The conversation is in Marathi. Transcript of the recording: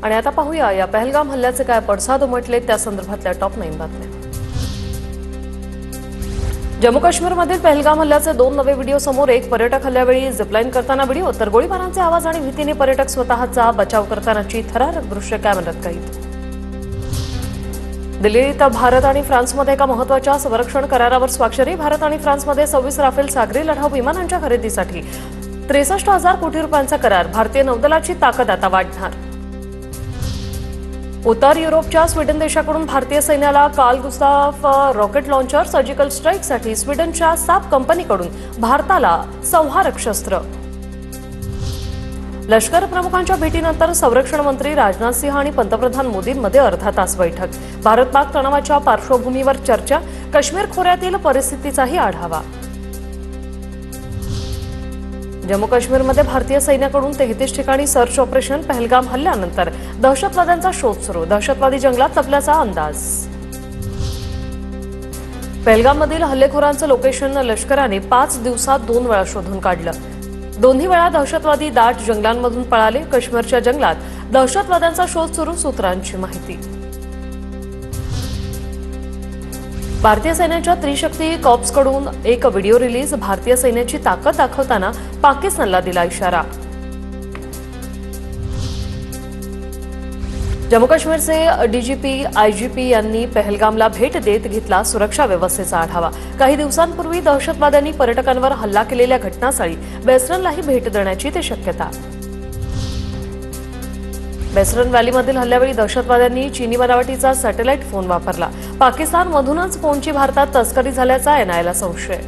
आणि आता पाहूया या पहलगाम हल्ल्याचे काय पडसाद उमटले त्या संदर्भातल्या टॉप 9 बातम्या। जम्मू काश्मीरमधील पहलगाम हल्ल्याचे 2 नवे व्हिडिओ समोर। एक पर्यटक हल्ल्यावेळी झिपलाईन करताना व्हिडिओ, तर गोळीबारांचे आवाज आणि भीतीने पर्यटक स्वतःचा बचाव करतानाची थरारक दृश्य कॅमेऱ्यात कैद। दिल्लीत भारत आणि फ्रान्समध्ये एका महत्त्वाच्या संरक्षण करारावर स्वाक्षरी। भारत आणि फ्रान्समध्ये 26 राफेल सागरी लढाऊ विमानांच्या खरेदीसाठी 63,000 कोटी रुपयांचा करार। भारतीय नौदलाची ताकद आता वाढणार। उत्तर युरोपच्या स्वीडन देशाकडून भारतीय सैन्याला Carl Gustaf rocket launcher. Surgical स्ट्राईकसाठी स्वीडनच्या साप कंपनीकडून भारताला संहारक शस्त्र। लष्कर प्रमुखांच्या भेटीनंतर संरक्षण मंत्री राजनाथ सिंह आणि पंतप्रधान मोदींमध्ये अर्धा तास बैठक। भारत-पाक तणावाच्या पार्श्वभूमीवर चर्चा। काश्मीर खोऱ्यातील परिस्थितीचाही आढावा। जम्मू काश्मीरमध्ये भारतीय सैन्याकडून 33 ठिकाणी सर्च ऑपरेशन। पहलगाम हल्ल्यानंतर दहशतवाद्यांचा शोध सुरू। दहशतवादी जंगलात लपल्याचा अंदाज। पहलगाममधील हल्लेखोरांचं लोकेशन लष्कराने 5 दिवसात 2 वेळा शोधून काढलं। दोन्ही वेळा दहशतवादी दाट जंगलांमधून पळाले। काश्मीरच्या जंगलात दहशतवाद्यांचा शोध सुरू। सूत्रांची माहिती। भारतीय सैन्याच्या त्रिशक्ती कॉर्प्सकडून एक व्हिडिओ रिलीज। भारतीय सैन्याची ताकद दाखवताना पाकिस्तानला दिला इशारा। जम्मू काश्मीरचे डीजीपी आयजीपी यांनी पहलगामला भेट देत घेतला सुरक्षा व्यवस्थेचा आढावा। काही दिवसांपूर्वी दहशतवाद्यांनी पर्यटकांवर हल्ला केलेल्या घटनास्थळी बेसरनलाही भेट देण्याची ते शक्यता। बेसरन व्हॅलीमधील हल्ल्यावेळी दहशतवाद्यांनी चीनी बनावटीचा सॅटेलाइट फोन वापरला। पाकिस्तानमधूनच फोनची भारतात तस्करी झाल्याचा एनआयएला संशय।